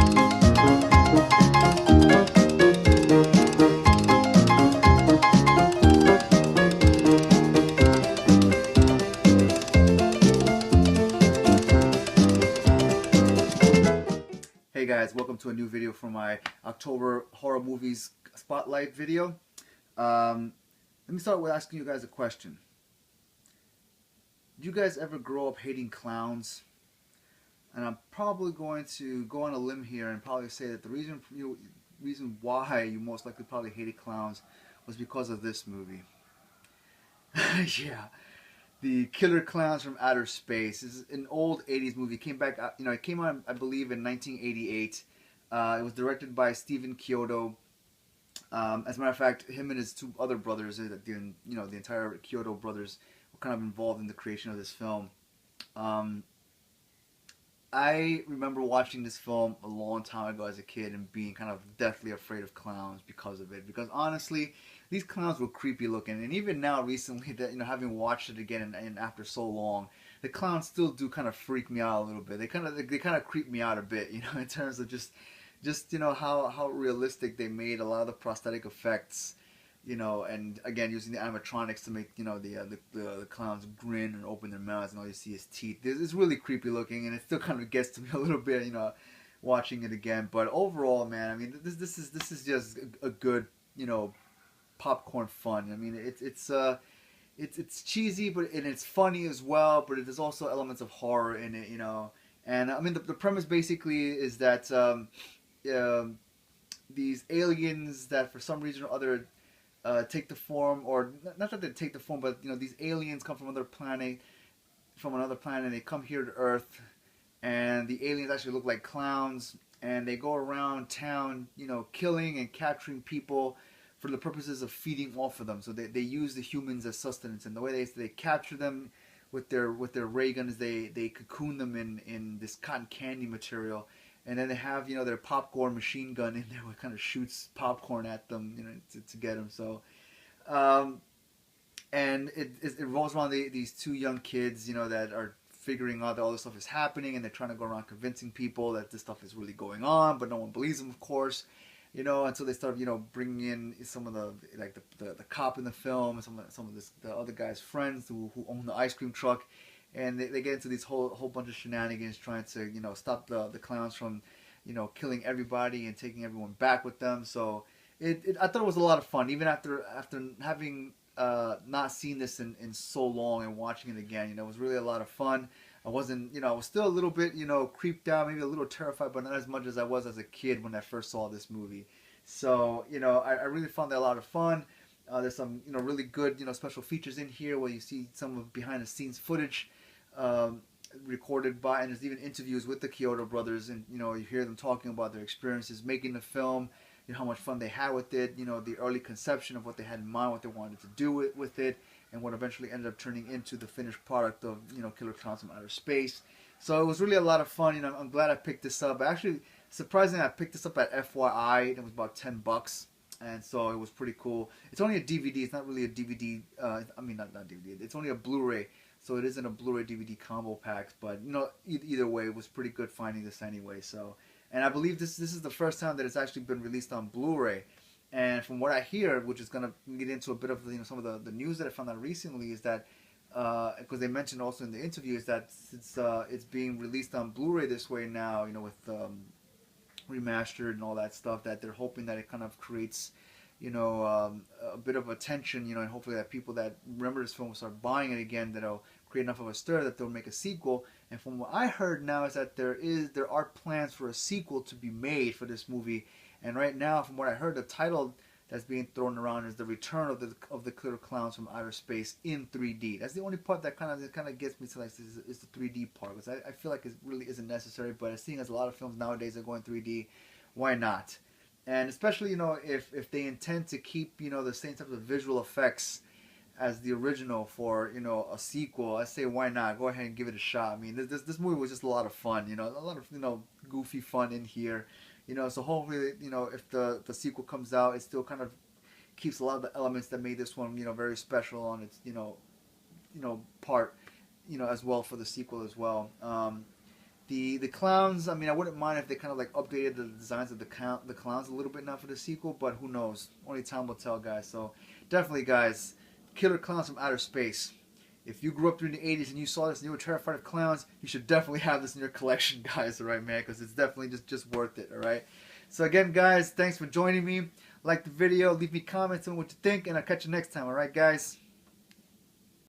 Hey guys, welcome to a new video for my October horror movies spotlight video. Let me start with asking you guys a question. Did you guys ever grow up hating clowns? And I'm probably going to go on a limb here and probably say that the reason why you most likely probably hated clowns was because of this movie. Yeah. The Killer Klowns from Outer Space. This is an old 80s movie. It came back, it came out, I believe, in 1988. It was directed by Steven Kyoto. As a matter of fact, him and his two other brothers, the entire Kyoto brothers, were kind of involved in the creation of this film. I remember watching this film a long time ago as a kid and being kind of deathly afraid of clowns because of it. Because honestly, these clowns were creepy looking, and even now recently, that having watched it again and after so long, the clowns still do kind of freak me out a little bit. They kind of creep me out a bit, in terms of just how realistic they made a lot of the prosthetic effects. And again, using the animatronics to make the clowns grin and open their mouths, and all you see is teeth. It's really creepy looking, and it still kind of gets to me a little bit, watching it again. But overall, man, I mean, this is just a good, popcorn fun. I mean, it's cheesy, but and it's funny as well. But there's also elements of horror in it, And I mean, the premise basically is that these aliens that for some reason or other take the form, or not that they take the form, but these aliens come from another planet. They come here to Earth, and the aliens actually look like clowns, and they go around town, killing and capturing people for the purposes of feeding off of them. So they use the humans as sustenance, and the way they capture them with their ray guns, they cocoon them in this cotton candy material. And then they have, their popcorn machine gun in there, which kind of shoots popcorn at them, to get them. So, and it revolves around these two young kids, that are figuring out that all this stuff is happening, and they're trying to go around convincing people that this stuff is really going on, but no one believes them, of course. Until they start, bringing in some of the cop in the film, and some of the other guy's friends who own the ice cream truck. And they get into this whole bunch of shenanigans trying to stop the clowns from killing everybody and taking everyone back with them. So I thought it was a lot of fun, even after having not seen this in so long and watching it again. It was really a lot of fun. I wasn't, I was still a little bit creeped out, maybe a little terrified, but not as much as I was as a kid when I first saw this movie. So I really found that a lot of fun. There's some really good special features in here where you see some of behind the scenes footage recorded by, and there's even interviews with the Kyoto brothers, and you hear them talking about their experiences making the film, how much fun they had with it, the early conception of what they had in mind, what they wanted to do with it, and what eventually ended up turning into the finished product of Killer Klowns from Outer Space. So it was really a lot of fun. I'm glad I picked this up. Actually, surprisingly, I picked this up at FYI. It was about $10. And so it was pretty cool. It's only a DVD. It's not really a DVD. I mean, not DVD. It's only a Blu-ray. So it isn't a Blu-ray DVD combo pack. But either way, it was pretty good finding this anyway. So, and I believe this is the first time that it's actually been released on Blu-ray. And from what I hear, which is gonna get into a bit of some of the news that I found out recently, is that because they mentioned also in the interview, is that it's being released on Blu-ray this way now. With remastered and all that stuff, that they're hoping that it kind of creates a bit of attention, and hopefully that people that remember this film will start buying it again, that'll create enough of a stir that they'll make a sequel. And from what I heard now is that there are plans for a sequel to be made for this movie. And right now, from what I heard, the title that's being thrown around is The Return of the Killer Klowns from Outer Space in 3D. That's the only part that kind of gets me to is the 3D part, because I feel like it really isn't necessary. But seeing as a lot of films nowadays are going 3D, why not? And especially if they intend to keep the same type of visual effects as the original for a sequel, I say why not? Go ahead and give it a shot. I mean, this movie was just a lot of fun. A lot of goofy fun in here. So hopefully, if the sequel comes out, it still kind of keeps a lot of the elements that made this one, very special on its, part, as well for the sequel as well. The clowns, I mean, I wouldn't mind if they kind of like updated the designs of the clowns a little bit now for the sequel, but who knows? Only time will tell, guys. So definitely, guys, Killer Clowns from Outer Space. If you grew up during the 80s and you saw this and you were terrified of clowns, you should definitely have this in your collection, guys, alright, man? Because it's definitely just worth it, alright? So again, guys, thanks for joining me. Like the video, leave me comments on what you think, and I'll catch you next time, alright, guys?